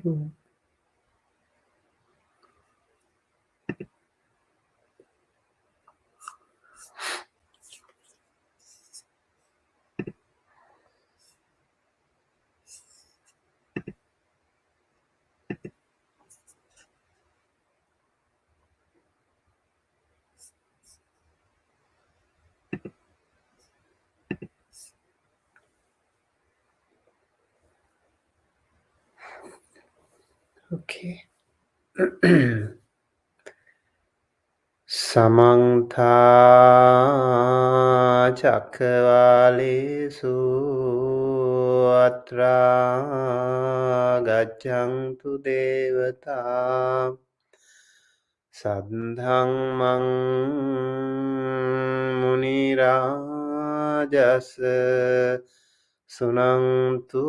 Okay. Samantha Chakravalesu Atra Gachantu Devata Sadhang Mang Munirajas Sunantu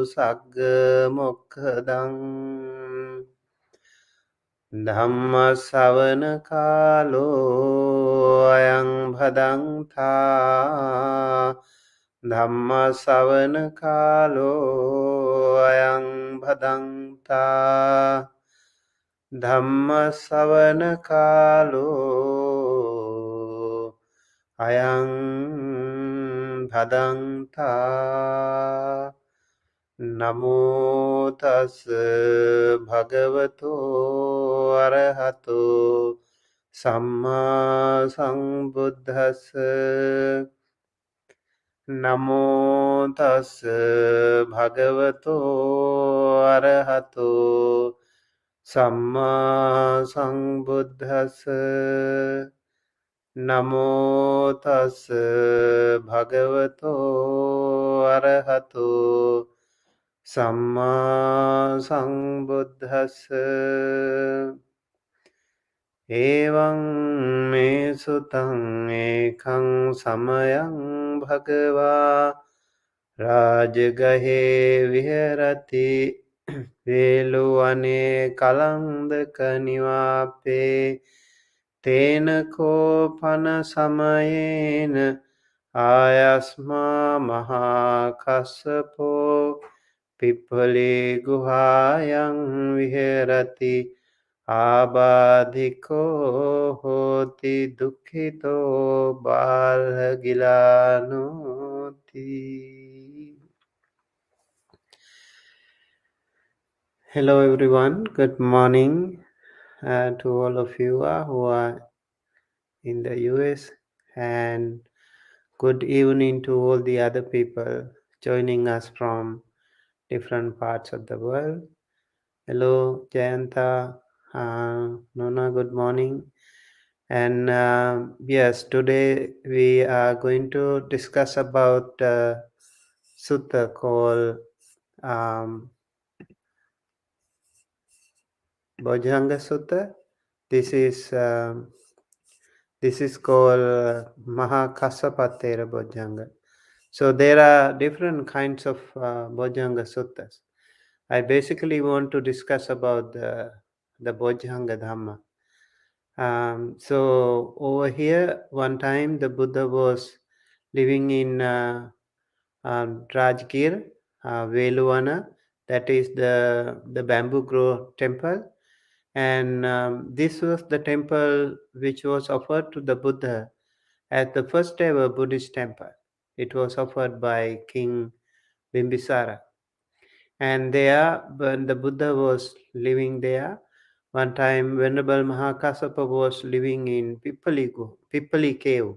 Sagga Mokkadang Dhamma Savana Kalo Ayang Bhadantha Dhamma Savana Kalo Ayang Bhadantha Dhamma Savana Kalo Ayang Bhadantha Namo tassa bhagavato arahato samma sambuddhassa Namo tassa bhagavato arahato samma sambuddhassa Namo tassa bhagavato arahato Samma Sambuddhassa Evaṁ me sutaṁ ekhaṁ samayang bhagava Rajagahe viharati Veluane kalandaka nivape Tena kopana samayena Ayasma maha kassapo Pippali guhayang viherati abadhiko hoti dukkito balhagilanoti. Hello everyone, good morning to all of you who are in the US, and good evening to all the other people joining us from different parts of the world. Hello, Jayanta, Nona, good morning. And yes, today we are going to discuss about sutta called Bojjhanga Sutta. This is called Maha Kassapa Thera Bojjhanga. So there are different kinds of Bojjhanga Suttas. I basically want to discuss about the Bojjhanga Dhamma. So over here, one time the Buddha was living in Rajgir, Veluvana, that is the bamboo grove temple. And this was the temple which was offered to the Buddha as the first ever Buddhist temple. It was offered by King Bimbisara. And there, when the Buddha was living there, one time Venerable Maha Kassapa was living in Pippali cave.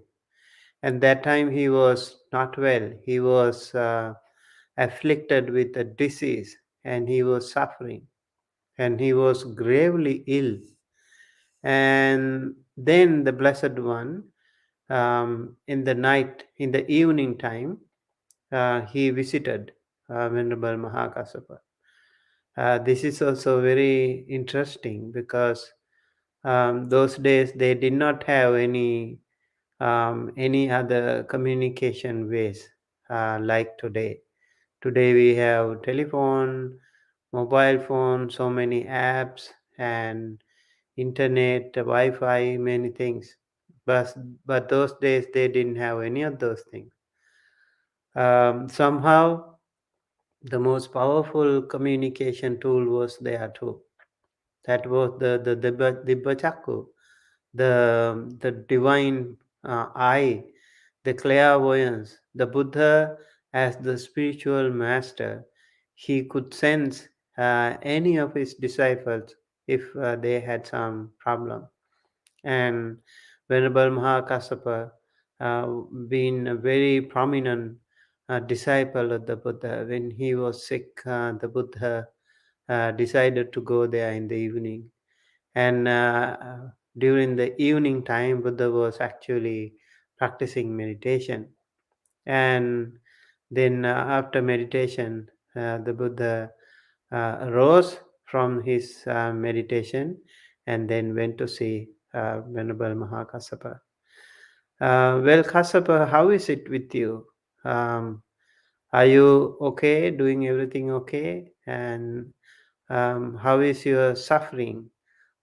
And that time he was not well. He was afflicted with a disease and he was suffering. And he was gravely ill. And then the Blessed One, in the evening time, he visited Venerable Maha Kassapa. This is also very interesting because those days they did not have any other communication ways like today. Today we have telephone, mobile phone, so many apps and internet, Wi-Fi, many things. But those days they didn't have any of those things. Somehow the most powerful communication tool was there too. That was the Chakku, the divine eye, the clairvoyance. The Buddha, as the spiritual master, he could sense any of his disciples if they had some problem. And Venerable Maha Kassapa, uh, been a very prominent disciple of the Buddha. When he was sick, the Buddha decided to go there in the evening. And during the evening time, Buddha was actually practicing meditation. And then after meditation, the Buddha rose from his meditation and then went to see Venerable Mahakassapa. Well, Kassapa, how is it with you? Um, are you okay? Doing everything okay? And how is your suffering?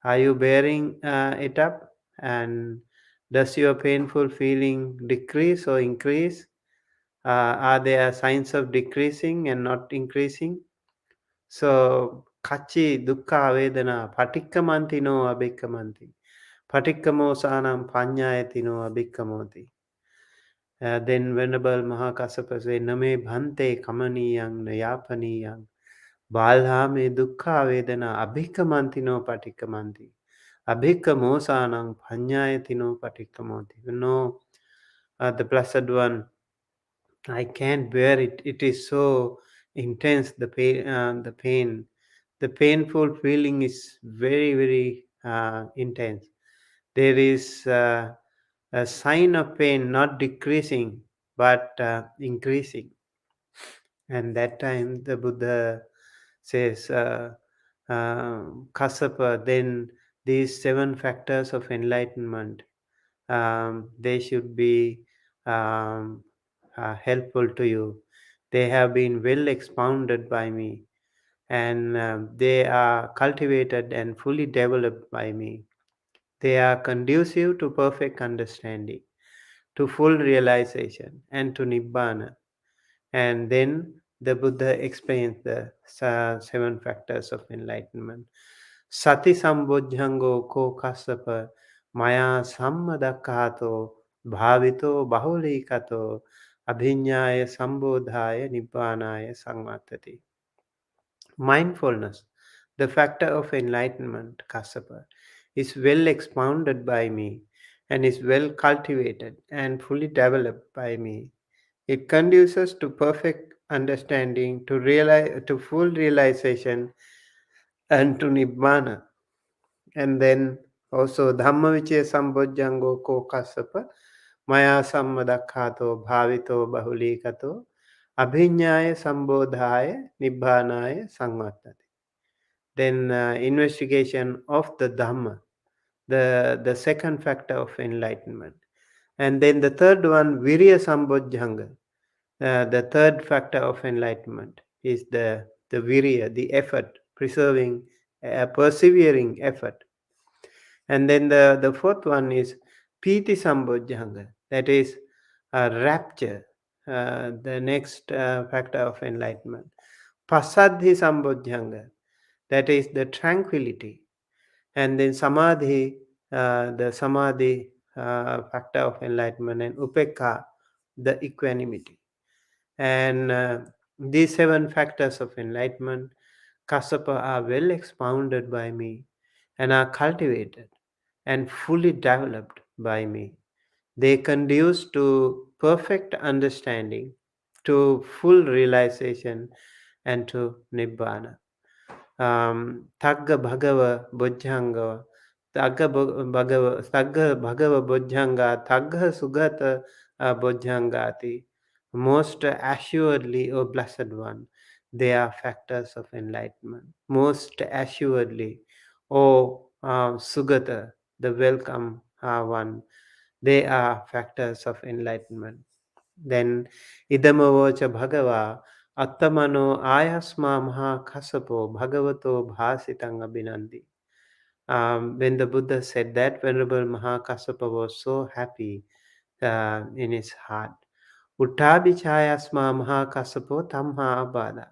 Are you bearing it up? And does your painful feeling decrease or increase? Are there signs of decreasing and not increasing? So, kachi dukkha vedana patikkamanti no abhikkamanti. Patikkamosanam panyayati no abhikkamoti. Then Venerable Mahakassapa say, Name bhante kamaniyang nayapaniyang. Balhame dukkha vedana abhikkamanti no patikkamanti. Abhikkamosanam panyayati no patikkamoti. You know, the Blessed One, I can't bear it. It is so intense, the painful feeling is very, very intense. There is a sign of pain not decreasing but increasing. And that time the Buddha says, Kassapa, then these 7 factors of enlightenment, they should be um, helpful to you. They have been well expounded by me, and they are cultivated and fully developed by me. They are conducive to perfect understanding, to full realization, and to Nibbana. And then the Buddha explains the 7 factors of enlightenment. Sati sambojjhango ko kassapa maya sammadakkato bhavito bahulikato abhinyaya sambodhaya nibbanaya samvartati. Mindfulness, the factor of enlightenment, Kassapa, is well expounded by me and is well cultivated and fully developed by me. It conduces to perfect understanding, to full realization, and to nibbana. And then also Dhammavichaya Sambojjhango Ko Kassapa Maya Sammadakhato Bhavito Bahulikato Abhinyaya Sambodhaya Nibbanaya Sangvatati. Then investigation of the Dhamma, the second factor of enlightenment. And then the third one, Viriya Sambojjhanga. The third factor of enlightenment is the viriya, the effort, persevering effort. And then the fourth one is Piti Sambojjhanga, that is rapture, the next factor of enlightenment. Pasadhi Sambojjhanga, that is the tranquility. And then Samadhi, the Samadhi factor of enlightenment, and Upekha, the equanimity. And these 7 factors of enlightenment, Kassapa, are well expounded by me and are cultivated and fully developed by me. They conduce to perfect understanding, to full realization, and to Nibbana. Tagga Bhagava Bojjhanga, Tagga Bhagava Bojjhanga, Tagga Sugata Bojjhangati. Most assuredly, O Blessed One, they are factors of enlightenment. Most assuredly, O Sugata, the welcome one, they are factors of enlightenment. Then idamavocha bhagava attamano ayasma maha kasapo bhagavato bhasitang abhinandi. When the Buddha said that, Venerable Maha Kassapa was so happy in his heart. Uttabhichayasma maha kasapo tamha abada.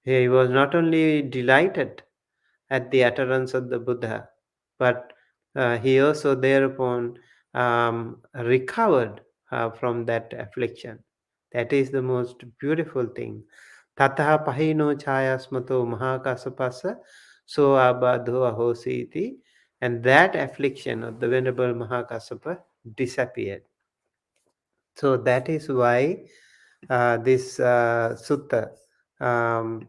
He was not only delighted at the utterance of the Buddha, but he also thereupon recovered from that affliction. That is the most beautiful thing. Tataha pahino chayasmato mahakasapasa so abadho ahosi iti. And that affliction of the Venerable Mahakasapa disappeared. So that is why this sutta um,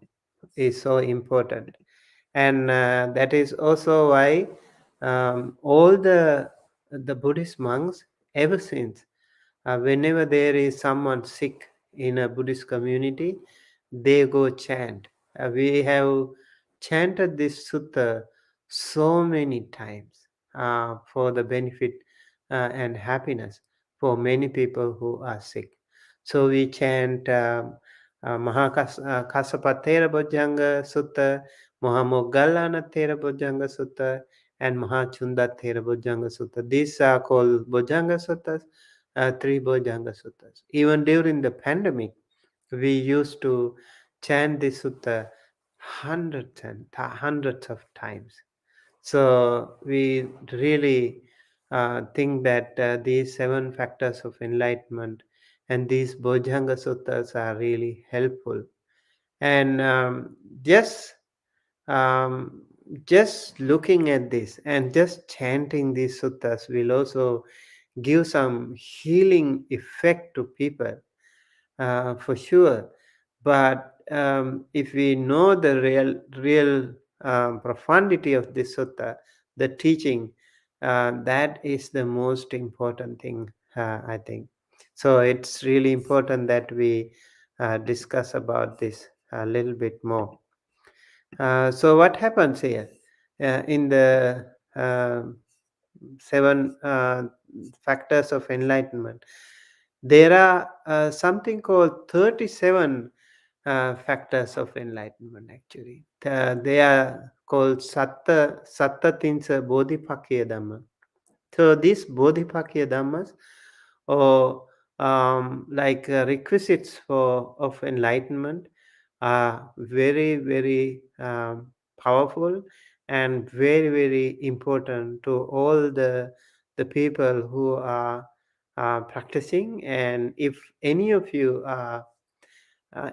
is so important, and that is also why all the Buddhist monks ever since, whenever there is someone sick in a Buddhist community, they go chant. We have chanted this sutta so many times for the benefit and happiness for many people who are sick. So we chant Maha Kassapa Thera Bojjhanga Sutta, Maha Thera Bojjhanga Sutta, and Maha Thera Bojjhanga Sutta. These are called Bojjhanga Suttas, three Bojjhanga Suttas. Even during the pandemic, we used to chant this sutta hundreds of times. So we really think that these seven factors of enlightenment and these Bojjhanga suttas are really helpful. And um, just looking at this and just chanting these suttas will also give some healing effect to people, for sure. But if we know the real profundity of this sutta, the teaching, that is the most important thing, I think. So it's really important that we discuss about this a little bit more. So what happens here in the seven factors of enlightenment? There are something called 37 factors of enlightenment, actually. They are called Sattatinsa Bodhipakya Dhamma. So these Bodhipakya Dhammas, or like requisites for of enlightenment, are very, very powerful and very, very important to all the people who are practicing. And if any of you are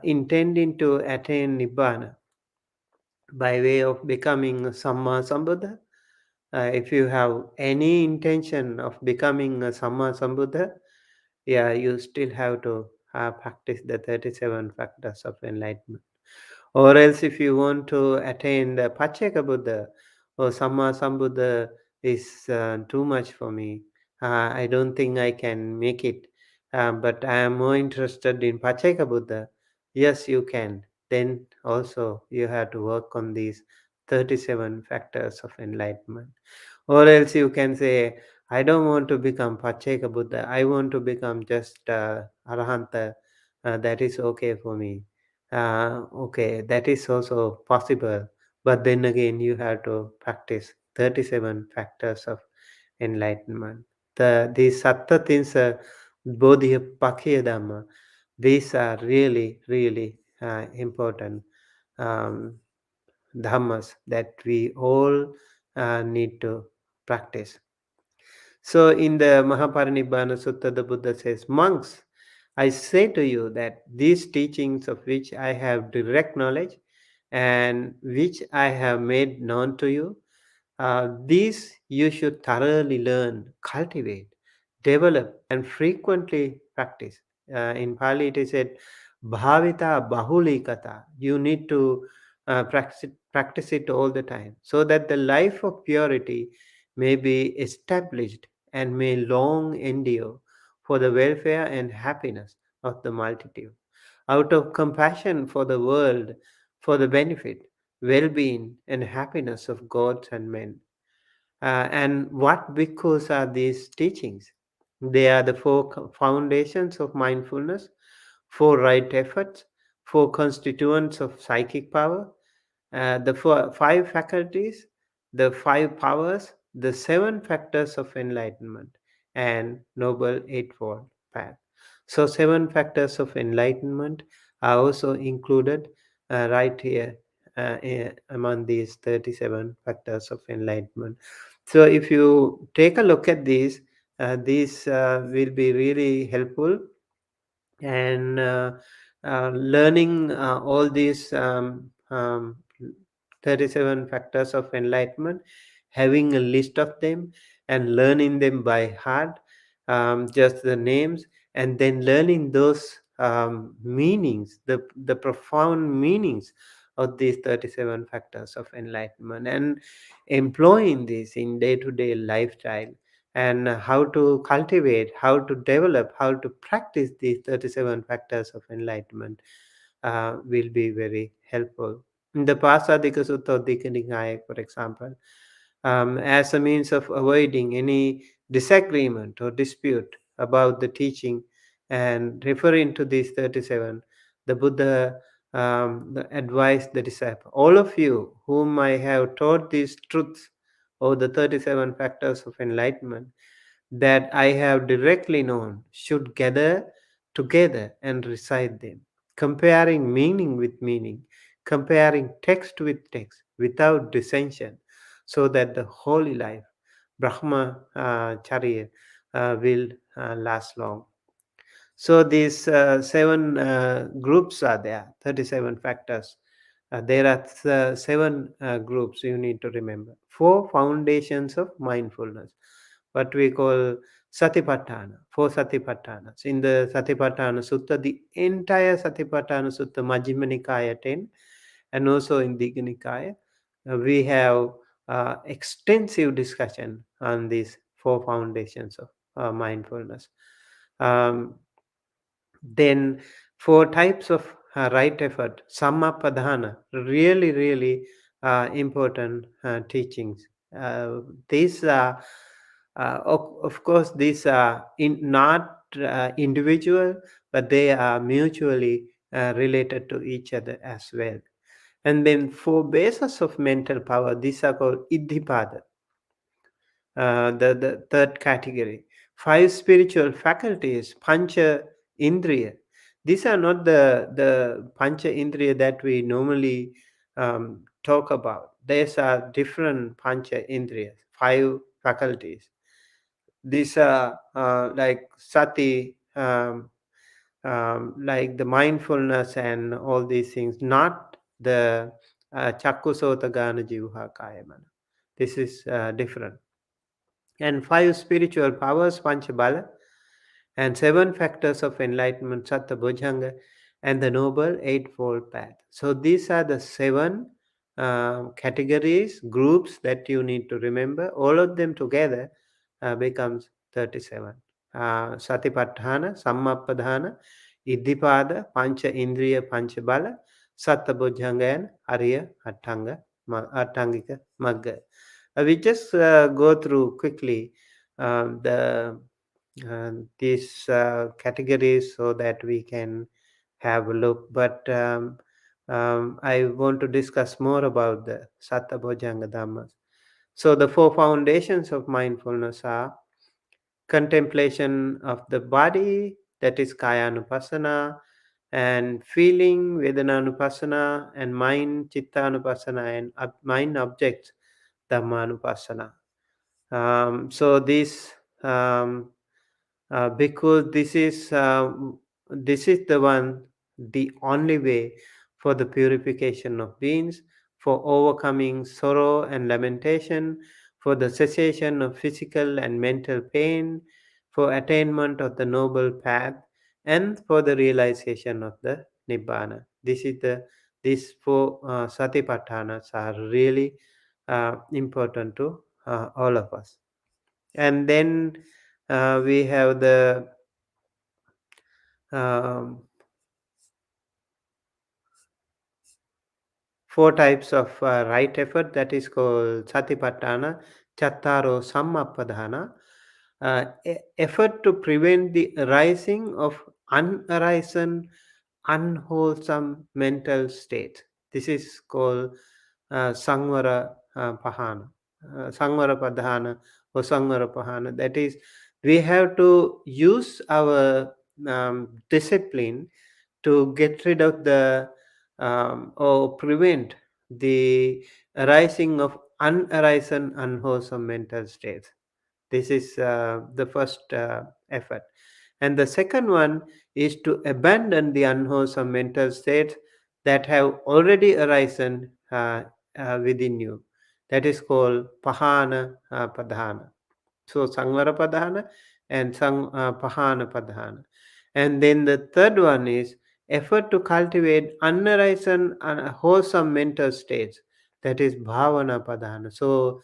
intending to attain Nibbana by way of becoming a Samma Sambuddha, if you have any intention of becoming a Samma Sambuddha, yeah, you still have to practice the 37 factors of enlightenment. Or else, if you want to attain the Pacceka Buddha or Samma Sambuddha is too much for me. I don't think I can make it. But I am more interested in Pacceka Buddha. Yes, you can. Then also you have to work on these 37 factors of enlightenment. Or else you can say, I don't want to become Pacceka Buddha. I want to become just Arahanta. That is okay for me. Okay, that is also possible. But then again, you have to practice 37 factors of enlightenment. These Sattatinsa Bodhipakya Dhamma, these are really, really important um, dhammas that we all need to practice. So in the Mahaparinibbana Sutta, the Buddha says, monks, I say to you that these teachings of which I have direct knowledge and which I have made known to you, these you should thoroughly learn, cultivate, develop, and frequently practice. In Pali, it is said, Bhavita Bahulikata. You need to practice it all the time so that the life of purity may be established and may long endure for the welfare and happiness of the multitude. Out of compassion for the world, for the benefit, well being, and happiness of gods and men. And what bhikkhus are these teachings? They are the four foundations of mindfulness, four right efforts, four constituents of psychic power, the five faculties, the five powers, the seven factors of enlightenment, and Noble Eightfold Path. So, seven factors of enlightenment are also included right here among these 37 factors of enlightenment. So if you take a look at these will be really helpful, and learning all these 37 factors of enlightenment, having a list of them and learning them by heart, just the names, and then learning those meanings, the profound meanings of these 37 factors of enlightenment, and employing this in day-to-day lifestyle, and how to cultivate, how to develop, how to practice these 37 factors of enlightenment will be very helpful. In the Pasadika Sutta of Dika Nikaya, for example, as a means of avoiding any disagreement or dispute about the teaching, and referring to these 37, the Buddha advised the disciple, all of you whom I have taught these truths, or the 37 factors of enlightenment, that I have directly known, should gather together and recite them, comparing meaning with meaning, comparing text with text, without dissension, so that the holy life, Brahma Charya, will last long. So these seven groups are there, 37 factors. There are seven groups you need to remember. Four foundations of mindfulness, what we call Satipatthana, four Satipatthanas. In the Satipatthana Sutta, the entire Satipatthana Sutta, Majjhima Nikaya 10, and also in Digha Nikaya, we have extensive discussion on these four foundations of mindfulness. Um, then four types of right effort, Sammapadhana, really, really important teachings. These are, of course, these are not individual, but they are mutually related to each other as well. And then four bases of mental power, these are called Iddhipada, the third category. Five spiritual faculties, Pancha Indriya. These are not the Pancha Indriya that we normally talk about. These are different Pancha Indriyas, five faculties. These are like sati, like the mindfulness and all these things, not the Chakkusota Gana Jivha Kayamana. This is different. And five spiritual powers, Panchabala, and seven factors of enlightenment, Satta Bojjhanga, and the Noble Eightfold Path. So these are the seven categories, groups that you need to remember. All of them together becomes 37. Satipatthana, Sammapadhana, Iddhipada, Pancha Indriya, Pancha Bala, Satta Bojjhanga, and Arya Attangika Magga. We just go through quickly the these categories so that we can have a look. But I want to discuss more about the Satta Bhojanga Dhammas. So the four foundations of mindfulness are contemplation of the body, that is Kayanupassana, and feeling Vedananupassana, and mind Chittanupassana, and mind objects Dhammanupassana. So this because this is the one, the only way for the purification of beings, for overcoming sorrow and lamentation, for the cessation of physical and mental pain, for attainment of the noble path, and for the realization of the nibbana. These four satipatthanas are really important to all of us. And then we have the um, four types of right effort, that is called Satipatthana, Chattaro Sammapadhana. Effort to prevent the arising of unarisen, unwholesome mental state. This is called Sangvara Pahana, Sangvara Padhana, or Sangvara Pahana. That is, we have to use our discipline to get rid of the or prevent the arising of unarisen unwholesome mental states. This is the first effort. And the second one is to abandon the unwholesome mental states that have already arisen within you. That is called Pahana Padhana. So Sangvara Padhana and Pahana Padhana. And then the third one is effort to cultivate unarisen and wholesome mental states. That is Bhavana Padhana. So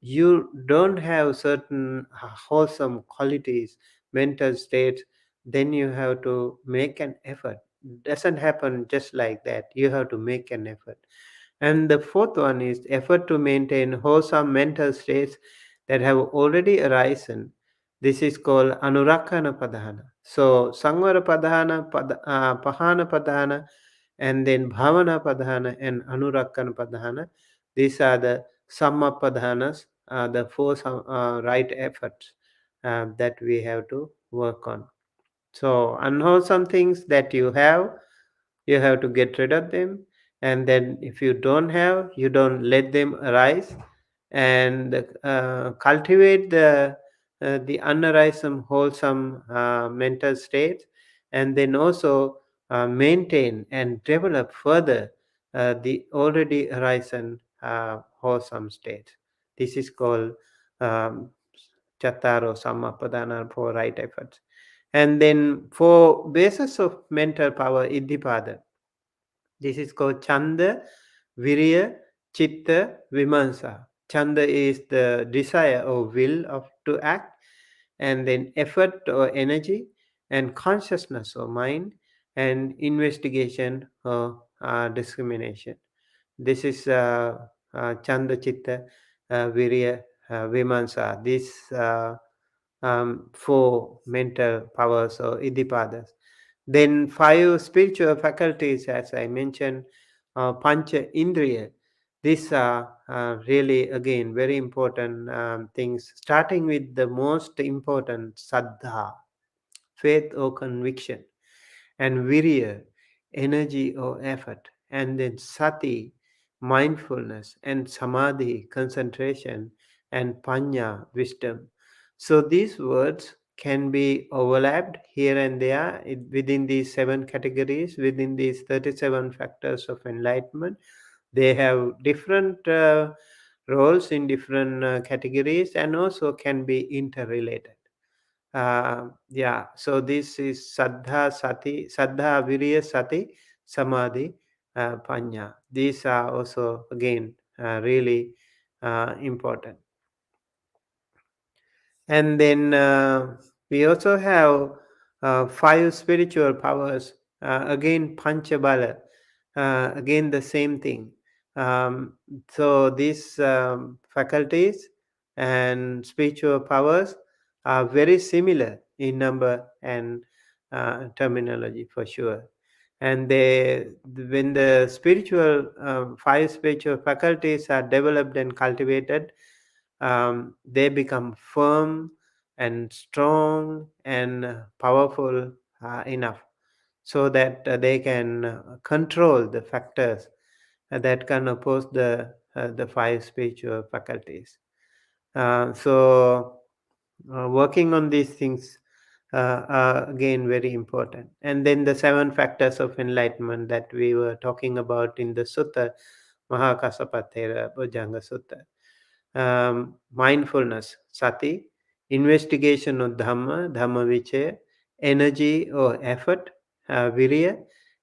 you don't have certain wholesome qualities, mental states, then you have to make an effort. Doesn't happen just like that. You have to make an effort. And the fourth one is effort to maintain wholesome mental states that have already arisen. This is called Anurakana Padhana. So Sangvara Padhana, Pahana Padhana, and then Bhavana Padhana and Anurakana Padhana. These are the Samma Padhanas, the four right efforts that we have to work on. So unwholesome things that you have to get rid of them. And then if you don't have, you don't let them arise, and cultivate the unarisen wholesome mental states, and then also maintain and develop further the already arisen wholesome states. This is called um, Chattaro Sammapadana, for right efforts. And then for basis of mental power, Iddhipada, this is called Chanda, Viriya, Chitta, Vimansa. Chanda is the desire or will of to act, and then effort or energy, and consciousness or mind, and investigation or discrimination. This is Chanda, Chitta, Virya, Vimansa. These four mental powers or Iddhipadas. Then five spiritual faculties, as I mentioned, Pancha Indriya. These are really, again, very important things, starting with the most important, Saddha, faith or conviction, and Viriya, energy or effort, and then Sati, mindfulness, and Samadhi, concentration, and Panya, wisdom. So these words can be overlapped here and there within these seven categories, within these 37 factors of enlightenment. They have different roles in different categories, and also can be interrelated. Yeah, so this is Saddha, Virya, Sati, Samadhi, Panya. These are also, again, really important. And then we also have five spiritual powers. Again, Panchabala. Again, the same thing. Um, so these faculties and spiritual powers are very similar in number and terminology, for sure. And when the spiritual five spiritual faculties are developed and cultivated, they become firm and strong and powerful enough, so that they can control the factors that can oppose the five spiritual faculties. So working on these things are again very important. And then the seven factors of enlightenment that we were talking about in the Sutta, Maha, Kassapa, Thera, Bojjhanga Sutta. Mindfulness, sati, investigation of dhamma, dhamma vichaya, energy or effort, viriya,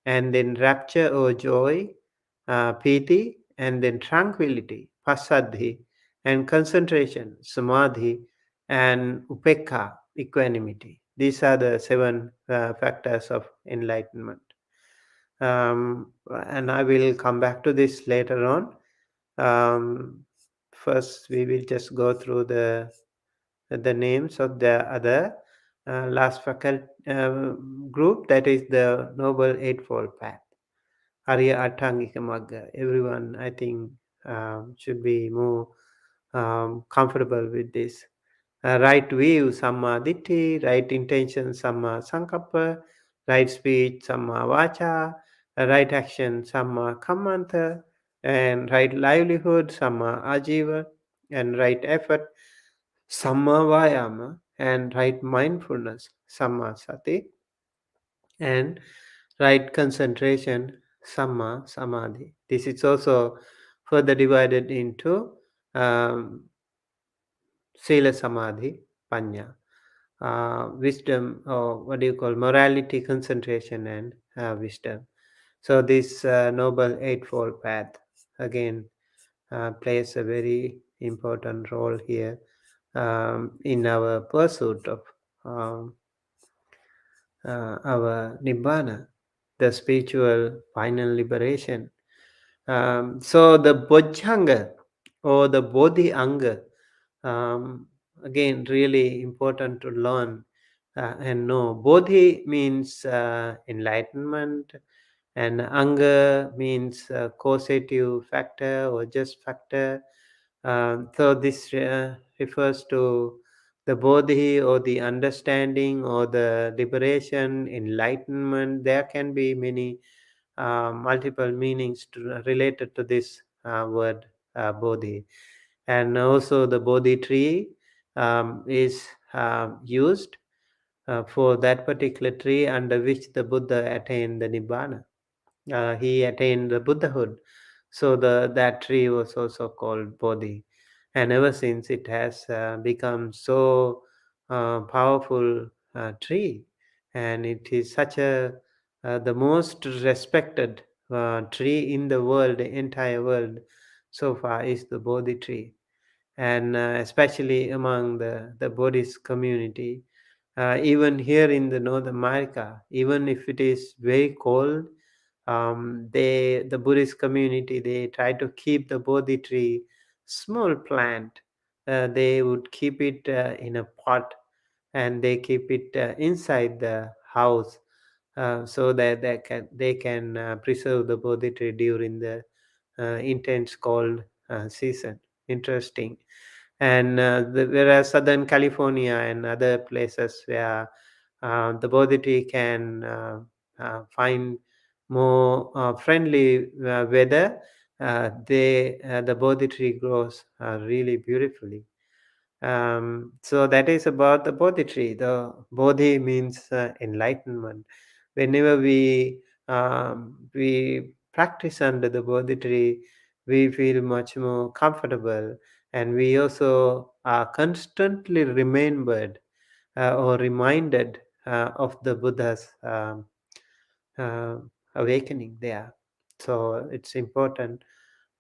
and then rapture or joy, piti, and then tranquility, pasadhi, and concentration, samadhi, and upekha, equanimity. These are the seven factors of enlightenment. And I will come back to this later on. Um, First, we will just go through the names of the other last faculty group, that is the Noble Eightfold Path, Arya Atangika Magga. Everyone, I think, should be more comfortable with this. Right view, Samma Ditti; right intention, Samma Sankappa; right speech, Samma Vacha; right action, Samma Kammanta, and right livelihood, Samma Ajiva, and right effort, Samma Vayama, and right mindfulness, Samma Sati, and right concentration, Samma Samadhi. This is also further divided into um, Sila Samadhi, Panya, wisdom, or what do you call morality, concentration, and wisdom. So, this Noble Eightfold Path again plays a very important role here in our pursuit of um, our Nibbana, the spiritual final liberation. So the Bojjhanga or the Bodhi Anga, again, really important to learn and know. Bodhi means enlightenment, and Anga means causative factor or just factor. So this refers to the bodhi or the understanding or the liberation, enlightenment. There can be many multiple meanings related to this word bodhi. And also the bodhi tree is used for that particular tree under which the Buddha attained the Nibbana. He attained the Buddhahood. So that tree was also called Bodhi. And ever since it has become so powerful tree, and it is such a the most respected tree in the world, the entire world so far is the Bodhi tree, and especially among the Buddhist community. Even here in the North America, even if it is very cold, the Buddhist community, they try to keep the Bodhi tree small plant. They would keep it in a pot, and they keep it inside the house so that they can preserve the Bodhi tree during the intense cold season. Interesting. And whereas Southern California and other places where the Bodhi tree can find more friendly weather, the Bodhi tree grows really beautifully. So that is about the Bodhi tree. The Bodhi means enlightenment. Whenever we practice under the Bodhi tree, we feel much more comfortable, and we also are constantly remembered or reminded of the Buddha's uh, awakening there. So it's important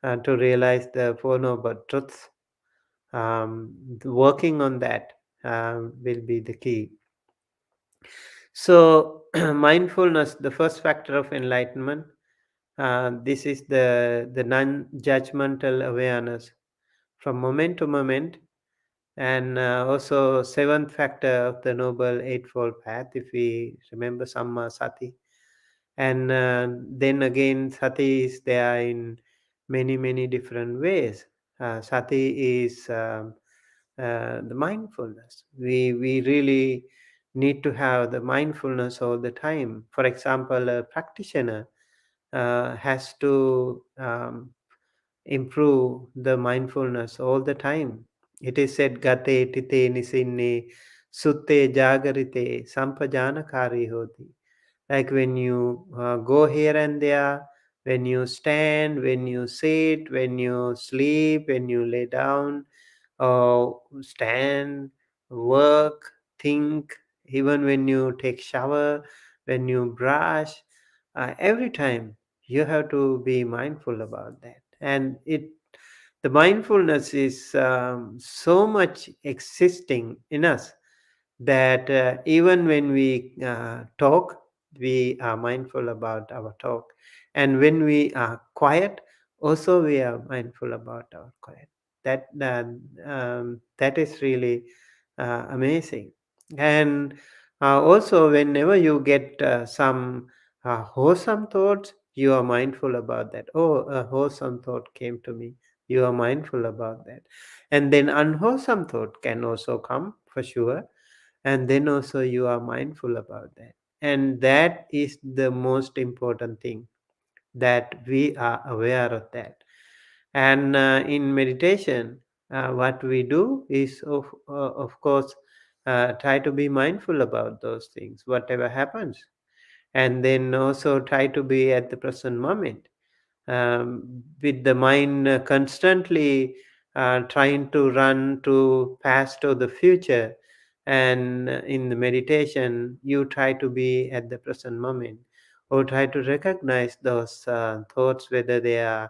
to realize the Four Noble Truths. Working on that will be the key. So, mindfulness, the first factor of enlightenment, this is the non-judgmental awareness from moment to moment, and also seventh factor of the Noble Eightfold Path, if we remember Samma Sati. And then again, sati is there in many different ways. Sati is the mindfulness. We really need to have the mindfulness all the time. For example, a practitioner has to improve the mindfulness all the time. It is said, "Gate tite nisinne sutte jagarite sampajanakari hoti." Like when you go here and there, when you stand, when you sit, when you sleep, when you lay down, stand, work, think, even when you take shower, when you brush, every time you have to be mindful about that. And the mindfulness is so much existing in us that even when we talk, we are mindful about our talk, and when we are quiet, also we are mindful about our quiet. That is really amazing. And also, whenever you get some wholesome thoughts, you are mindful about that. Oh, a wholesome thought came to me. You are mindful about that. And then unwholesome thought can also come for sure, and then also you are mindful about that. And that is the most important thing. that we are aware of that. And in meditation, what we do is, of course, try to be mindful about those things, whatever happens, and then also try to be at the present moment, with the mind constantly trying to run to past or the future. And in the meditation, you try to be at the present moment, or try to recognize those thoughts, whether they are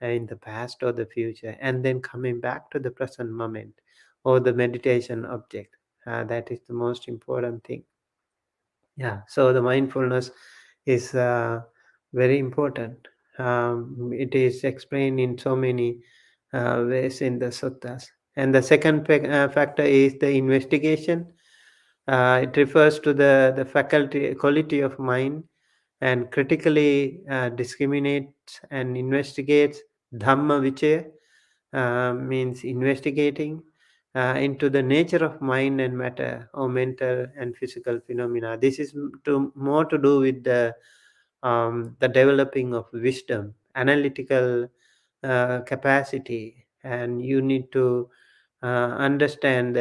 in the past or the future, and then coming back to the present moment or the meditation object. That is the most important thing. Yeah, so the mindfulness is very important. It is explained in so many ways in the suttas. And the second factor is the investigation. It refers to the faculty quality of mind, and critically discriminates and investigates. Dhamma vichaya means investigating into the nature of mind and matter, or mental and physical phenomena. This is more to do with the developing of wisdom, analytical capacity, and you need to understand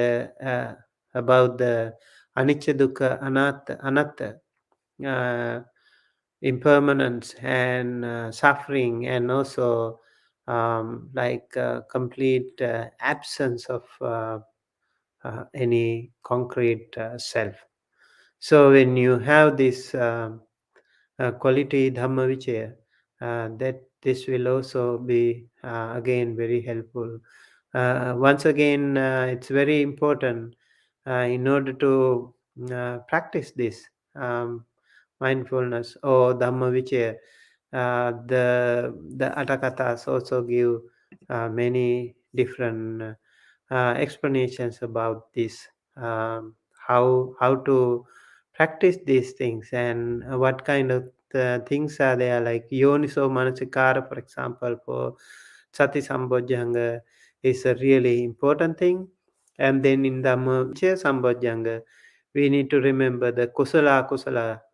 about the anicca, dukkha, anatta, uh, impermanence and suffering, and also like complete absence of any concrete self. So when you have this quality dhamma vichaya, that this will also be again very helpful. Once again, it's very important in order to practice this um, mindfulness or dhamma vichaya. The Atakatas also give many different explanations about this, how to practice these things, and what kind of things are there, like yoniso manasikara, for example, for sati sambojjhanga is a really important thing. And then in dhamma vichaya sambojjhanga, we need to remember the kusala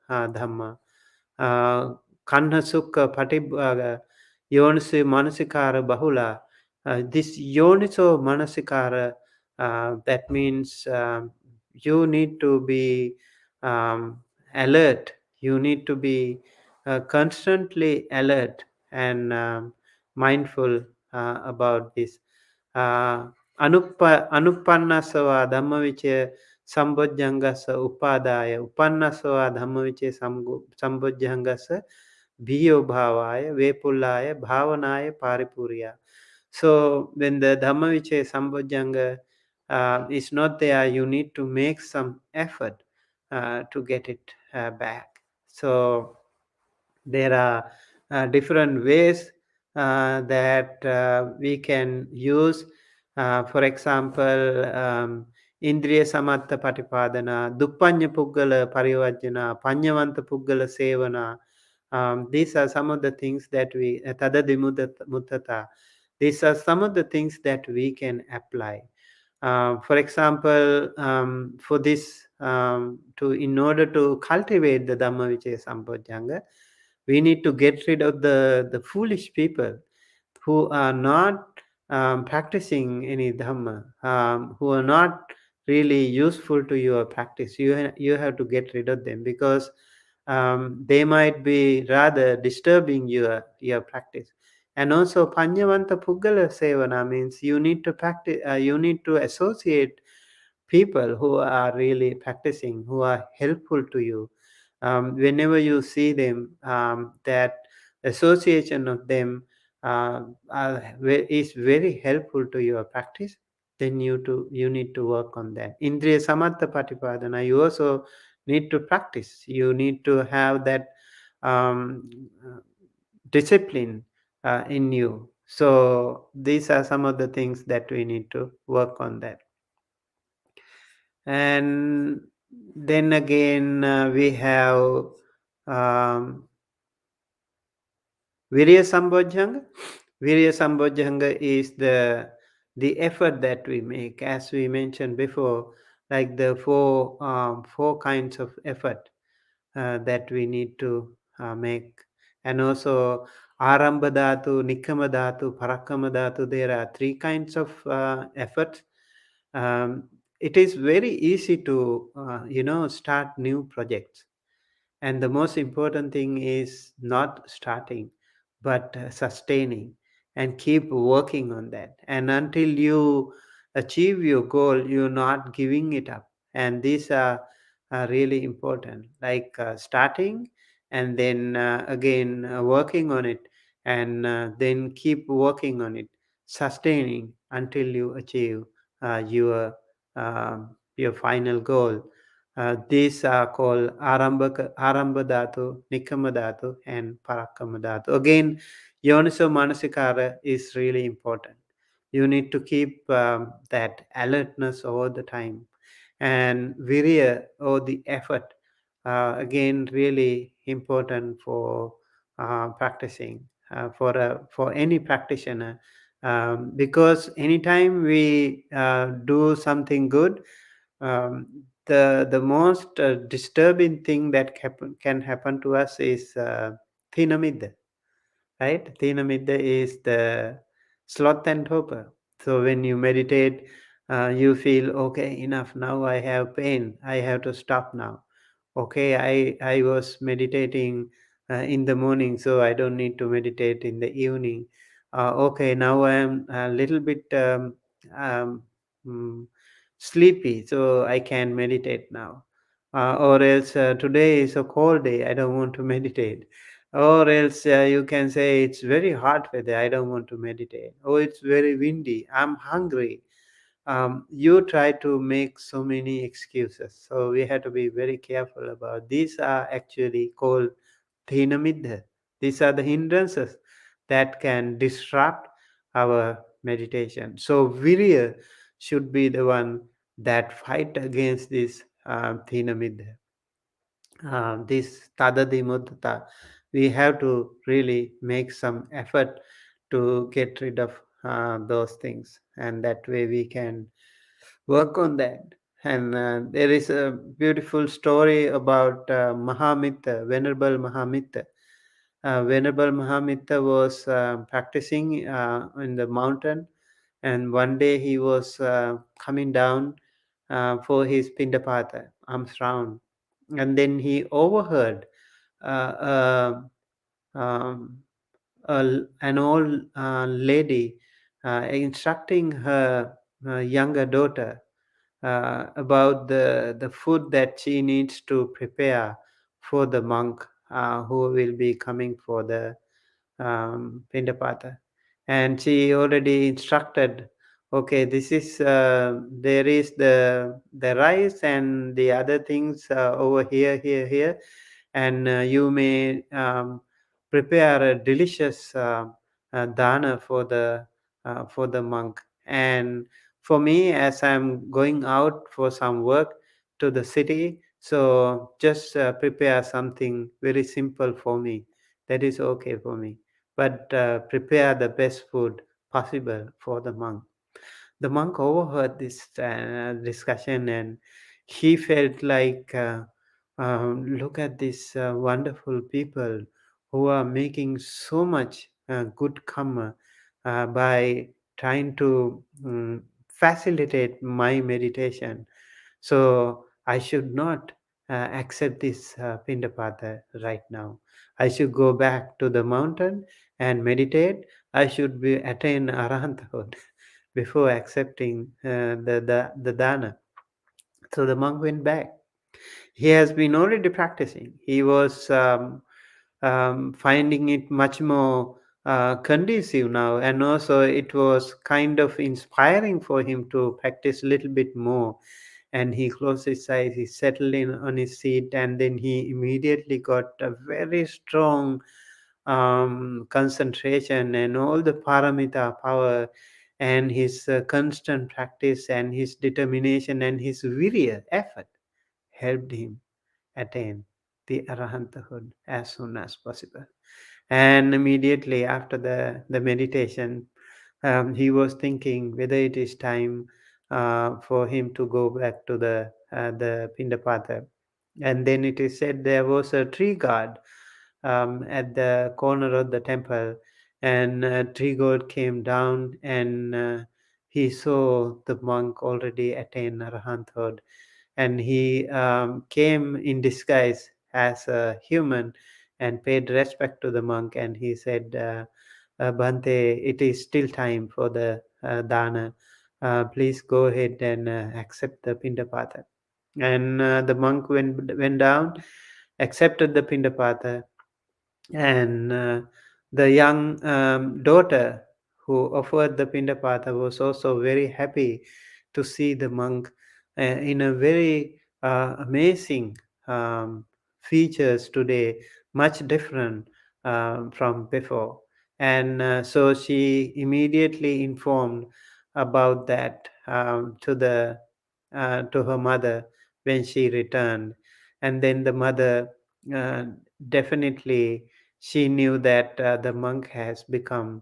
dhamma, uh, kanha sukha patibhaga, yoniso manasikara bahula. This yoniso manasikara, that means you need to be um, alert. You need to be constantly alert and mindful about this. Anuppannasava Dhammavichaya Sambojjhangasa Upadaya Uppannasava Dhammavichaya Sambojjhangasa Bhiyo Bhavaya Vepulaya Bhavanaya Paripurya. So when the Dhammavichaya Sambojjhanga is not there, you need to make some effort to get it back. So there are different ways that we can use. For example, Indriya Samatta Patipadana, Duppanya Puggala Parivajjana, Panyavanta Puggala Sevana. These are some of the things that we, Tadadimudata, these are some of the things that we can apply. For example, for this, in order to cultivate the Dhamma Vichaya Sambojjhanga, we need to get rid of the foolish people who are not practicing any Dhamma, who are not really useful to your practice. You have to get rid of them, because they might be rather disturbing your practice. And also Panyavanta Puggala Sevana means you need to practice, you need to associate people who are really practicing, who are helpful to you. Whenever you see them, that association of them is very helpful to your practice, then you need to work on that. Indriya Samatha Patipadana, you also need to practice. You need to have that um, uh, discipline in you. So these are some of the things that we need to work on that. And then again, we have um, viriya sambojjhanga. Viriya sambojjhanga is the effort that we make, as we mentioned before, like the four kinds of effort that we need to make. And also Arambha Dhatu, Nikama Dhatu, Parakama Dhatu, there are three kinds of efforts. It is very easy to, start new projects. And the most important thing is not starting, but sustaining and keep working on that. And until you achieve your goal, you're not giving it up. And these are really important, like starting and then again working on it, and then keep working on it, sustaining until you achieve your final goal. These are called Arambha Dhatu, Nikama Dhatu, and Parakama Dhatu. Again, Yoniso Manasikara is really important. You need to keep that alertness all the time. And viriya, or the effort, again, really important for practicing, for any practitioner. Because anytime we do something good, the most disturbing thing that can happen to us is thinamidda, right? Thinamidda is the sloth and torpor. So when you meditate, you feel, okay, enough, now I have pain, I have to stop now. Okay, I was meditating in the morning, so I don't need to meditate in the evening. Okay, now I am a little bit um, mm, sleepy, so I can meditate now. Or else today is a cold day, I don't want to meditate. Or else you can say it's very hot weather, I don't want to meditate. Oh, it's very windy, I'm hungry. You try to make so many excuses. So we have to be very careful about these. Are actually called thinamidha. These are the hindrances that can disrupt our meditation. So viriya should be the one that fight against this thinamidha, this tadadi mudata. We have to really make some effort to get rid of those things, and that way we can work on that. And there is a beautiful story about Mahamitta, Venerable Mahamitta. Venerable Mahamitta was practicing in the mountain, and one day he was coming down for his Pindapata, arms round, and then he overheard uh, um, an old lady instructing her younger daughter about the food that she needs to prepare for the monk who will be coming for the Pindapata. And she already instructed, okay, this is there is the rice and the other things over here, here, and you may prepare a delicious dana for the monk. And for me, as I'm going out for some work to the city, so just prepare something very simple for me. That is okay for me. But prepare the best food possible for the monk. The monk overheard this discussion, and he felt like, look at these wonderful people who are making so much good karma by trying to facilitate my meditation. So I should not accept this Pindapata right now. I should go back to the mountain and meditate. I should be attain arahanthood before accepting the dana. So the monk went back. He has been already practicing. He was finding it much more conducive now, and also it was kind of inspiring for him to practice a little bit more. And he closed his eyes, he settled in on his seat, and then he immediately got a very strong concentration, and all the paramita power, and his constant practice, and his determination, and his viriya effort helped him attain the arahanthood as soon as possible. And immediately after the meditation, he was thinking whether it is time for him to go back to the Pindapata. And then it is said there was a tree guard at the corner of the temple, and tree god came down, and he saw the monk already attained arahanthood, and he came in disguise as a human and paid respect to the monk, and he said, Bhante, it is still time for the dana. Please go ahead and accept the pindapata. And the monk went down, accepted the pindapata, and the young daughter who offered the pindapata was also very happy to see the monk in a very amazing features today, much different from before. And so she immediately informed about that to her mother when she returned. And then the mother uh, definitely, she knew that the monk has become,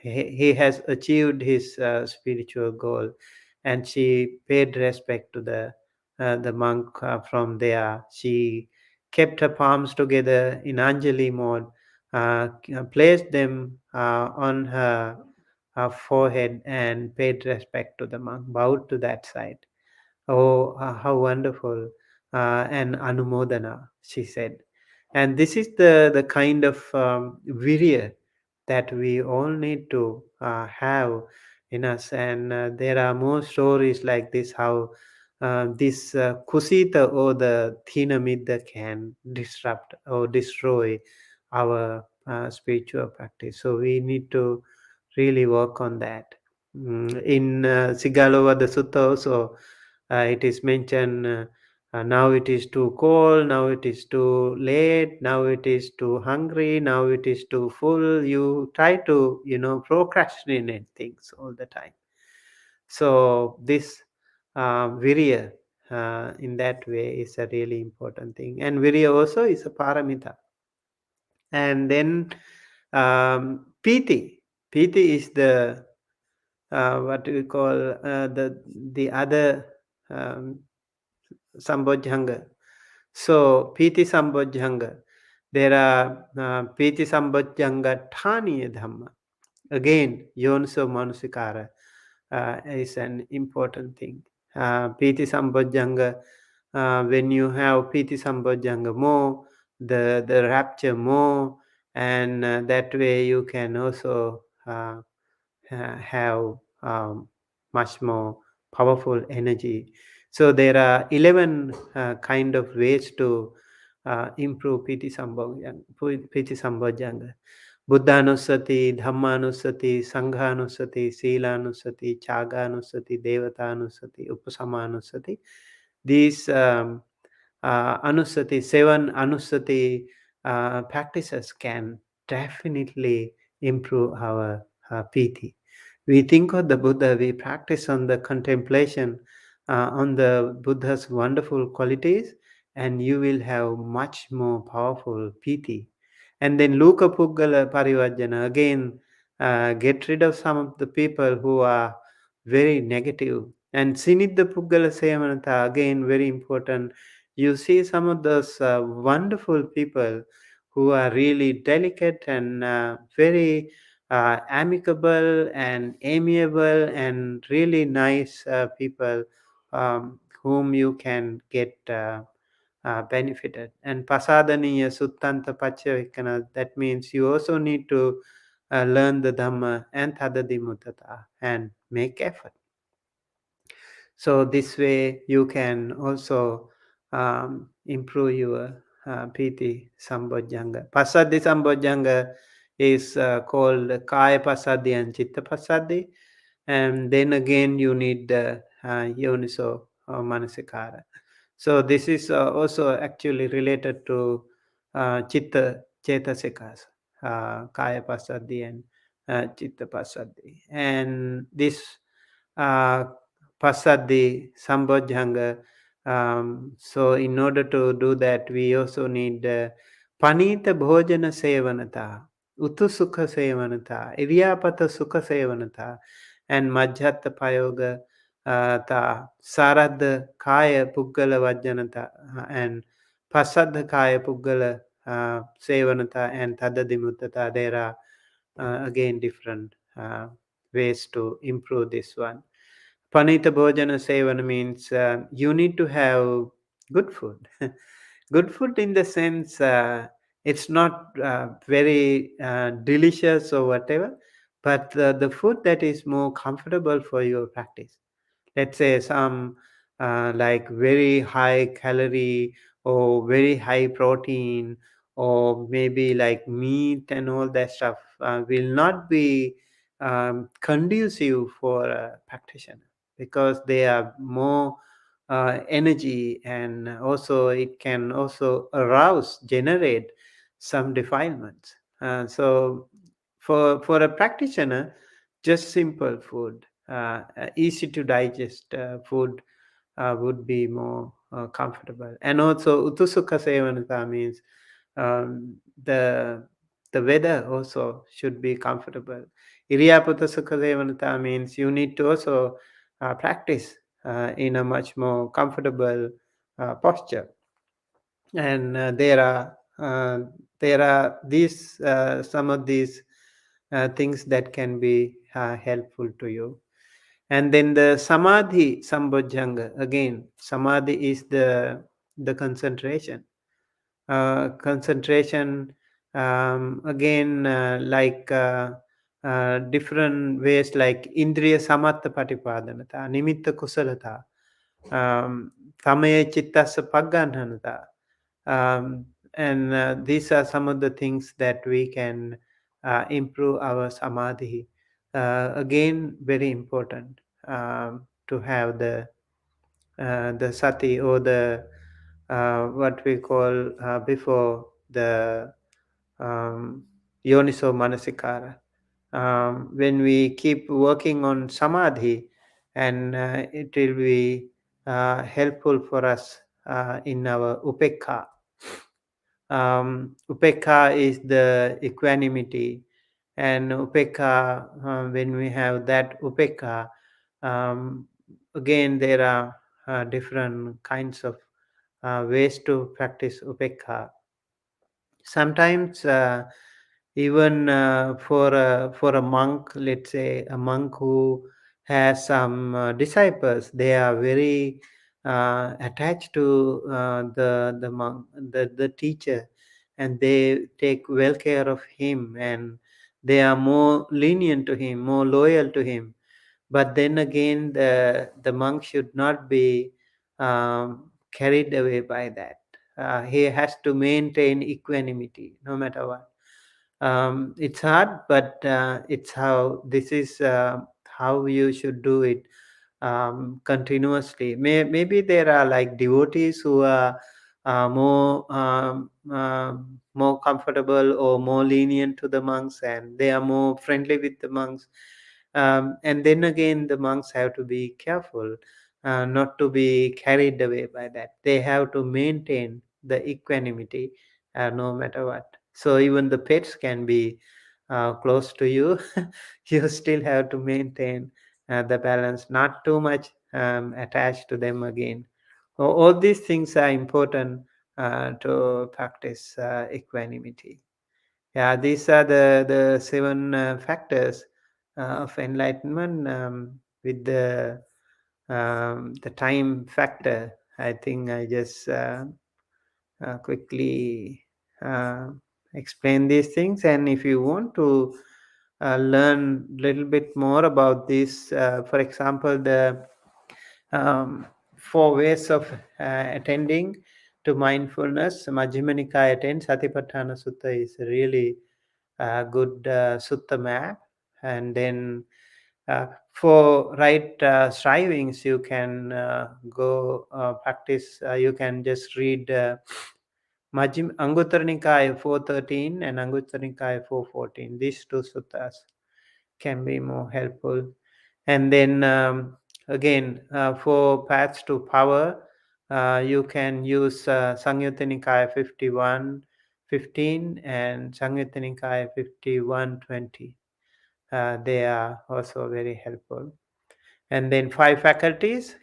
he has achieved his spiritual goal, and she paid respect to the monk. From there, she kept her palms together in Anjali mode, placed them on her forehead, and paid respect to the monk, bowed to that side. Oh, how wonderful! And Anumodana, she said. And this is the kind of viriya that we all need to have in us. And there are more stories like this, how this kusita or the thinamidda can disrupt or destroy our spiritual practice. So we need to really work on that. In Sigalova, the Sutta also, it is mentioned, now it is too cold, now it is too late, now it is too hungry, now it is too full. You try to, procrastinate things all the time. So this viriya in that way is a really important thing. And viriya also is a paramita. And then piti. Piti is the what we call the other um, Sambojjhanga. So, Piti Sambojjhanga. There are Piti Sambojjhanga Thaniya Dhamma. Again, Yonso Manusikara is an important thing. Piti Sambojjhanga, when you have Piti Sambojjhanga more, the rapture more, and that way you can also have much more powerful energy. So there are 11 kind of ways to improve Piti Sambhojjhanga. Buddhanusati, Dhammanusati, Sanghanusati, Silanusati, Chaganusati, Devatanusati, Upasamanusati. These Anusati, 7 Anusati practices can definitely improve our piti. We think of the Buddha, we practice on the contemplation on the Buddha's wonderful qualities, and you will have much more powerful piti. And then Luka Puggala Parivajana, again, get rid of some of the people who are very negative. And Sinidha Puggala Seyamanata, again, very important. You see some of those wonderful people who are really delicate and very amicable and amiable and really nice people whom you can get benefited. And pasadaniya suttanta pachavikana, that means you also need to learn the Dhamma and tadadimutata and make effort. So this way you can also improve your piti sambojjhanga. Pasadi sambojjhanga is called kaya pasadi and chitta pasadi. And then again you need the yoniso manasikara. So this is also actually related to chitta chetasikas, kaya pasadi and chitta pasadi. And this uh, pasadi sambojjhanga. So in order to do that, we also need panita bhojana sevanata, utusukha sevanata, iryapata sukha sevanata, and majjata payoga ta sarad kaya puggala vajjanata, and pasad kaya puggala Sevanata and Tadadimuttata, there are again different ways to improve this one. Panita Bhojana Sevana means you need to have good food. Good food in the sense it's not very delicious or whatever, but the food that is more comfortable for your practice. Let's say some like very high calorie or very high protein, or maybe like meat and all that stuff will not be conducive for a practitioner, because they are more energy, and also it can also arouse, generate some defilements. So for a practitioner, just simple food, easy to digest food would be more comfortable. And also utusukha sevanata means the weather also should be comfortable. Iriyaputa sukha sevanata means you need to also practice in a much more comfortable posture. And there are these some of these things that can be helpful to you. And then the samadhi sambojjhanga, again samadhi is the concentration. Concentration, again, different ways, like indriya samatta patipadanata, nimitta kusalata, tamaya chittasa pagganhanata. And these are some of the things that we can improve our samadhi. Again, very important to have the sati, or the what we call before the yoniso manasikara. When we keep working on samadhi, and it will be helpful for us in our upekha. Upekha is the equanimity, and upekha, when we have that upekha, um, again there are different kinds of ways to practice upekha. Sometimes even for a monk, let's say a monk who has some disciples, they are very attached to the monk, the teacher, and they take well care of him, and they are more lenient to him, more loyal to him. But then again, the monk should not be carried away by that. He has to maintain equanimity no matter what. It's hard, but it's how this is how you should do it continuously. Maybe there are like devotees who are more comfortable or more lenient to the monks, and they are more friendly with the monks. And then again, the monks have to be careful not to be carried away by that. They have to maintain the equanimity no matter what. So even the pets can be close to you. You still have to maintain the balance, not too much attached to them again. All these things are important to practice equanimity. Yeah, these are the seven factors of enlightenment. With the time factor, I think I just quickly uh, explain these things. And if you want to learn a little bit more about this, for example, the four ways of attending to mindfulness, Majjhima Nikaya 10 Satipatthana Sutta is really good sutta map. And then for right strivings, you can go practice. You can just read Anguttara Nikaya 413 and Anguttara Nikaya 414. These two suttas can be more helpful. And then again, for paths to power, you can use Samyutta Nikaya 51:15 and Samyutta Nikaya 51:20. They are also very helpful. And then five faculties,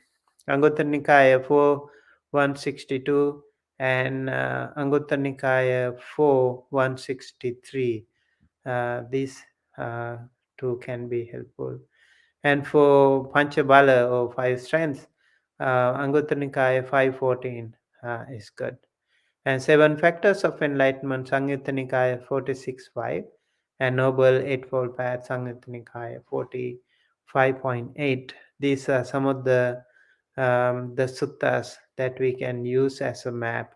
Anguttara Nikaya 4:162 and Anguttara Nikaya 4 163. These uh, two can be helpful. And for Panchabala or five strengths, Anguttara Nikaya 514 is good. And seven factors of enlightenment, Samyutta Nikaya 46.5, and Noble Eightfold Path, Samyutta Nikaya 45.8. These are some of the suttas that we can use as a map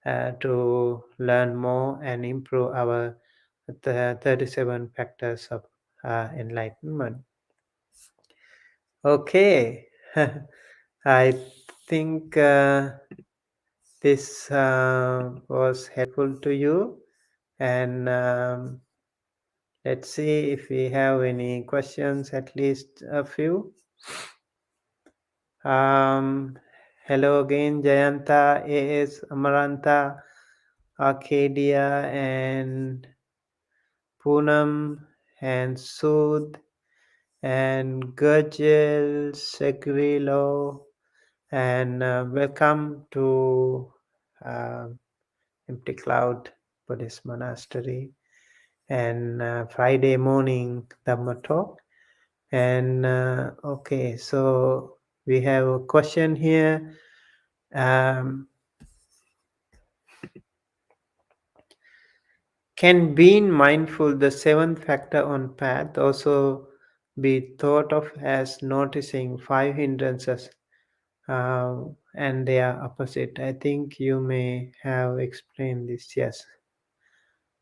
to learn more and improve our 37 factors of enlightenment. Okay, I think this was helpful to you, and let's see if we have any questions, at least a few. Hello again, Jayanta, AS, Amaranta, Arcadia, and Poonam, and Sud, and Gurjil, Segrilo, and welcome to uh, Empty Cloud Buddhist Monastery, and Friday morning Dhamma talk. And okay, so we have a question here. Um, can being mindful, the seventh factor on path, also be thought of as noticing five hindrances and they are opposite? I think you may have explained this. Yes,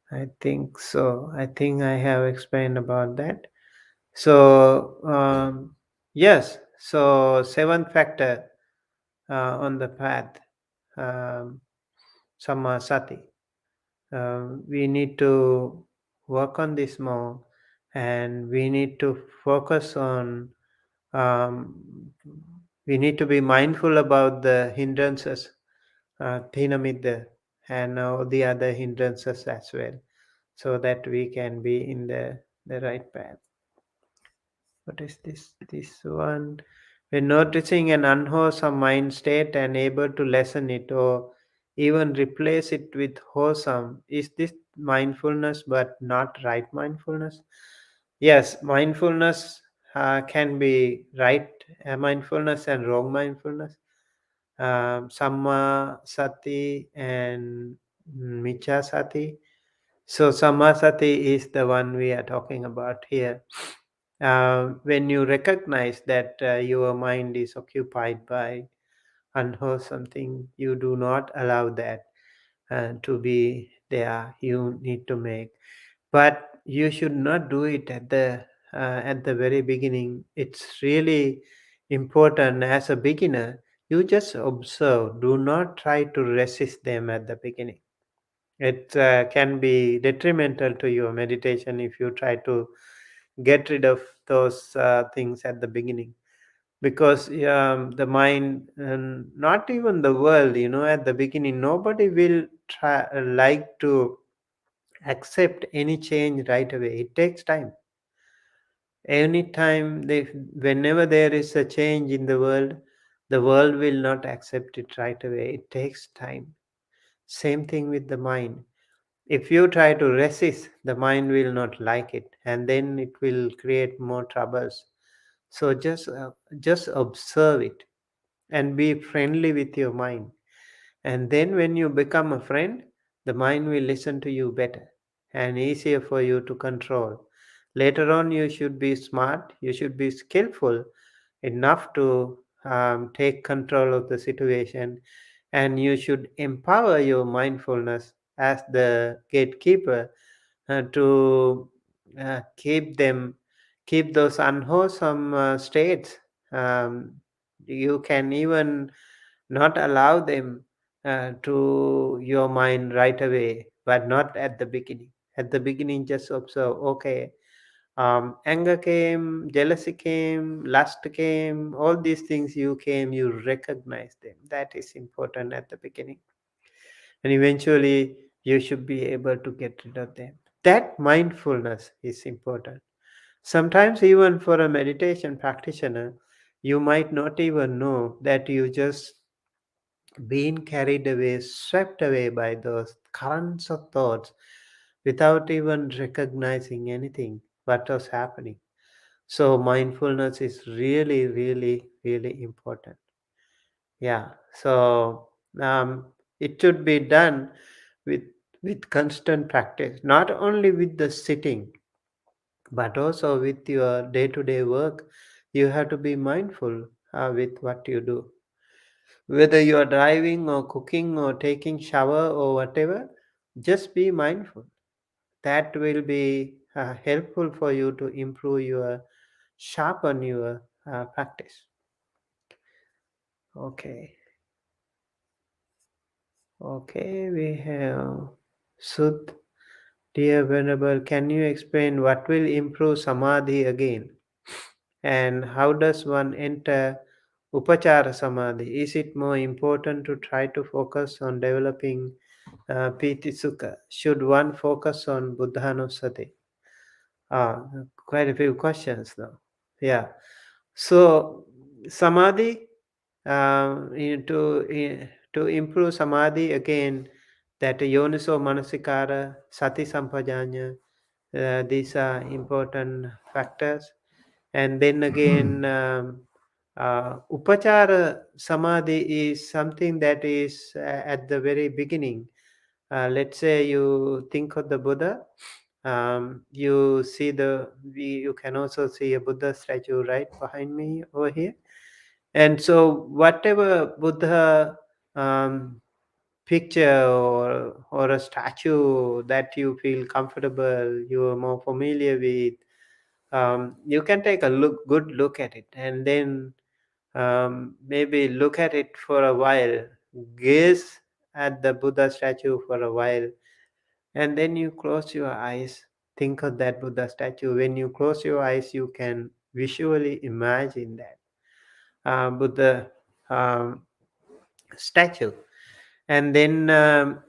I think so. I think I have explained about that. So, yes, so seventh factor on the path, um, Samma Sati. We need to work on this more, and we need to focus on, um, we need to be mindful about the hindrances, Tinamidda, and all the other hindrances as well, so that we can be in the right path. What is this? This one. When noticing an unwholesome mind state and able to lessen it or even replace it with wholesome, is this mindfulness but not right mindfulness? Yes, mindfulness can be right mindfulness and wrong mindfulness. Samma sati and micha sati. So samasati is the one we are talking about here. When you recognize that your mind is occupied by unwholesome thing, you do not allow that to be there. You need to make, but you should not do it at the very beginning. It's really important as a beginner. You just observe. Do not try to resist them at the beginning. It can be detrimental to your meditation if you try to get rid of those things at the beginning, because the mind and not even the world, at the beginning nobody will try like to accept any change right away. It takes time. Anytime they Whenever there is a change in the world will not accept it right away. It takes time. Same thing with the mind. If you try to resist, the mind will not like it, and then it will create more troubles. So just observe it and be friendly with your mind. And then when you become a friend, the mind will listen to you better and easier for you to control. Later on, you should be smart, you should be skillful enough to take control of the situation, and you should empower your mindfulness as the gatekeeper to keep those unwholesome states. You can even not allow them to your mind right away, but not at the beginning. At the beginning, just observe. Okay, anger came, jealousy came, lust came, all these things you recognize them. That is important at the beginning, and eventually you should be able to get rid of them. That mindfulness is important. Sometimes, even for a meditation practitioner, you might not even know that you just being carried away, swept away by those currents of thoughts without even recognizing anything what was happening. So mindfulness is really, really, really important. Yeah. So it should be done with constant practice, not only with the sitting, but also with your day-to-day work. You have to be mindful with what you do, whether you are driving or cooking or taking shower or whatever. Just be mindful. That will be helpful for you to improve your sharpen your practice. Okay. Okay, we have Sud. Dear Venerable, can you explain what will improve samadhi again? And how does one enter upachara samadhi? Is it more important to try to focus on developing piti sukha? Should one focus on buddhanusati? Ah, quite a few questions now. Yeah. So samadhi, to improve samadhi again, that yoniso manasikara, sati sampajanya, these are important factors. And then again, upachara samadhi is something that is at the very beginning. Let's say you think of the Buddha. You see you can also see a Buddha statue right behind me over here. And so whatever Buddha picture or a statue that you feel comfortable, you are more familiar with, you can take a good look at it, and then maybe look at it for a while, gaze at the Buddha statue for a while, and then you close your eyes. Think of that Buddha statue. When you close your eyes, you can visually imagine that Buddha um, statue. And then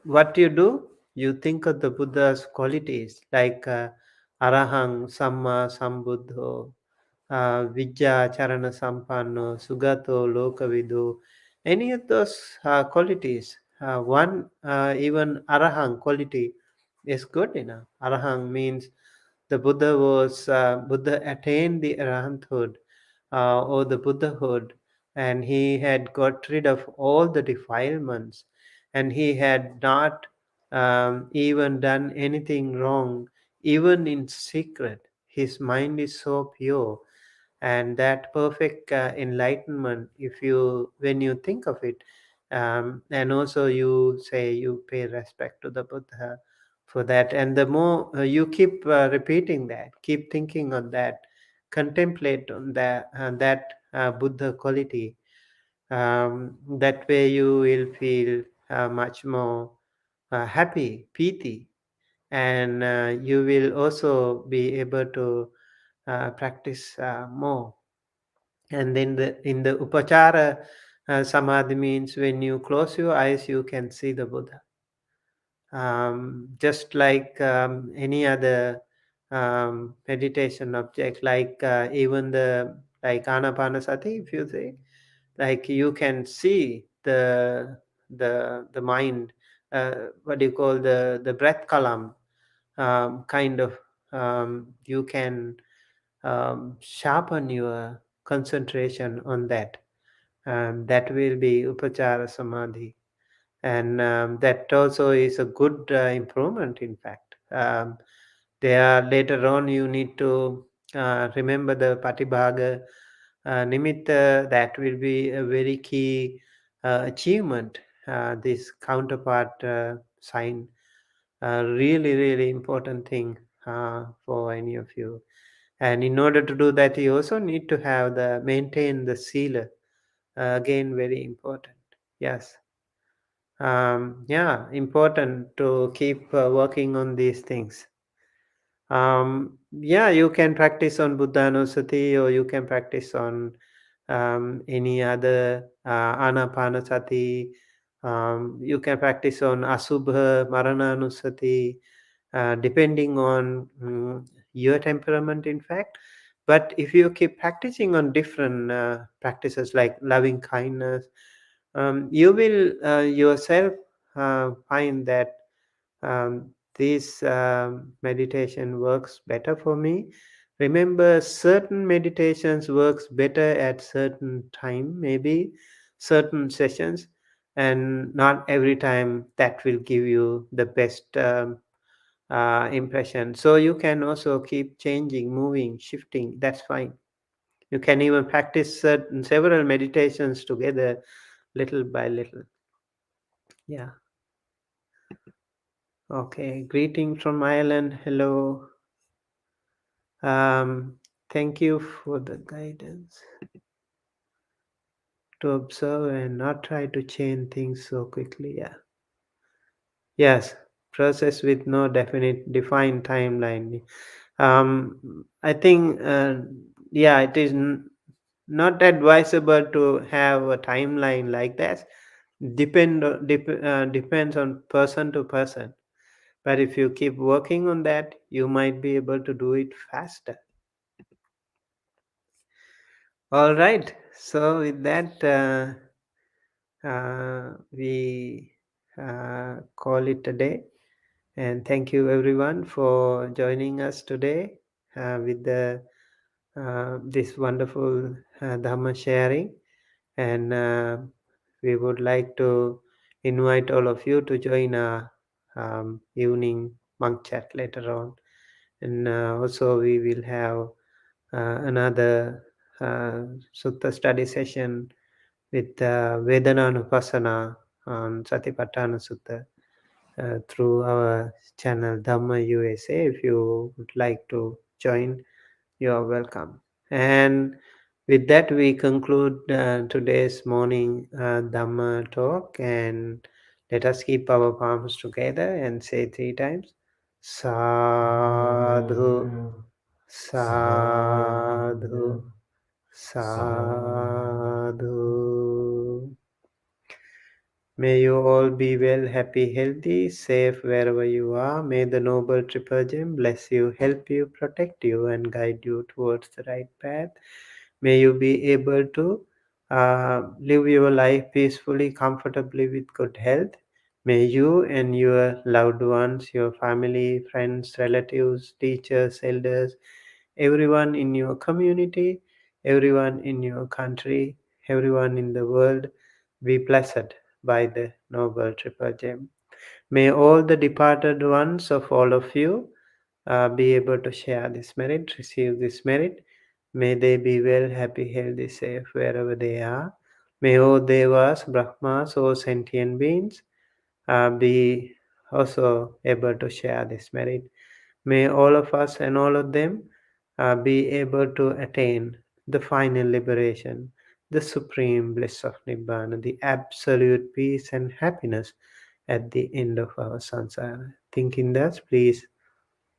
what you do, you think of the Buddha's qualities like Arahang, Samma, Sambuddho, Vijja, Charana Sampanno, Sugato, Lokavidu, any of those qualities. One, even Arahang quality is good enough. Arahang means the Buddha attained the arahanthood or the Buddhahood, and he had got rid of all the defilements, and he had not even done anything wrong, even in secret. His mind is so pure, and that perfect enlightenment, if you when you think of it, and also you say you pay respect to the Buddha for that, and the more you keep repeating that, keep thinking on that, contemplate on that Buddha quality, that way you will feel much more happy, piti, and you will also be able to practice more. And then in the upachara samadhi means when you close your eyes, you can see the Buddha. Just like any other meditation object, like even the like anapanasati, if you say, like you can see the mind, what do you call the breath column, kind of, you can sharpen your concentration on that. That will be upachara samadhi, and that also is a good improvement. In fact, there later on you need to remember the patibhaga nimitta. That will be a very key achievement. This counterpart sign, really really important thing for any of you. And in order to do that, you also need to have the maintain the sila. Again, very important. Yes. Yeah, important to keep working on these things. Yeah, you can practice on Buddhanusati, or you can practice on any other Anapanasati. You can practice on Asubha, Marananusati, depending on your temperament, in fact. But if you keep practicing on different practices like loving kindness, you will yourself find that this meditation works better for me. Remember, certain meditations works better at certain time, maybe certain sessions, and not every time that will give you the best impression. So you can also keep changing, moving, shifting. That's fine. You can even practice several meditations together, little by little. Yeah. Okay. Greetings from Ireland. Hello. Thank you for the guidance to observe and not try to change things so quickly. Yeah. Yes. Process with no defined timeline. I think, yeah, it is not advisable to have a timeline like that. Depends on person to person. But if you keep working on that, you might be able to do it faster. All right. So with that, we call it a day. And thank you everyone for joining us today with this wonderful Dhamma sharing. And we would like to invite all of you to join our evening monk chat later on. And also we will have another sutta study session with Vedananupasana on Satipatthana Sutta through our channel Dhamma USA. If you would like to join, you are welcome. And with that, we conclude today's morning Dhamma talk, and let us keep our palms together and say 3 times Sadhu, Sadhu, Sadhu. May you all be well, happy, healthy, safe wherever you are. May the Noble Triple Gem bless you, help you, protect you, and guide you towards the right path. May you be able to live your life peacefully, comfortably, with good health. May you and your loved ones, your family, friends, relatives, teachers, elders, everyone in your community, everyone in your country, everyone in the world be blessed by the Noble Triple Gem. May all the departed ones of all of you be able to share this merit, receive this merit. May they be well, happy, healthy, safe wherever they are. May all devas, brahmas, all sentient beings be also able to share this merit. May all of us and all of them be able to attain the final liberation, the supreme bliss of Nibbana, the absolute peace and happiness at the end of our samsara. Thinking thus, please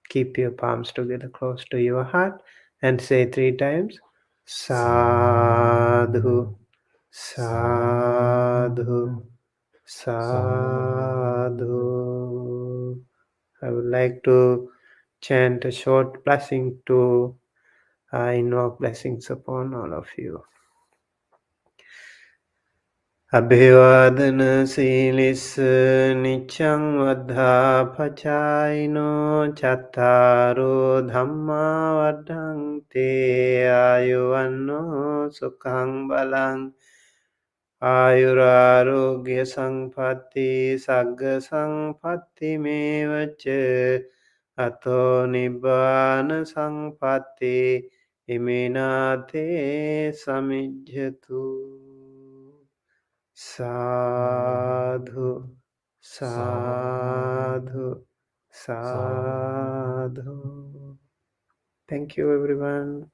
keep your palms together close to your heart and say 3 times Sadhu, Sadhu, Sadhu. I would like to chant a short blessing to invoke blessings upon all of you. Abhivadana silis nichang vadha pachaino chattaro dhamma vadhang te ayuvanno sukhang balang Ayurarogya Sampatti Sagga Sampatti Mevacha Ato Nibbana Sampatti Iminate Samijjatu. Sadhu, sadhu, sadhu. Thank you, everyone.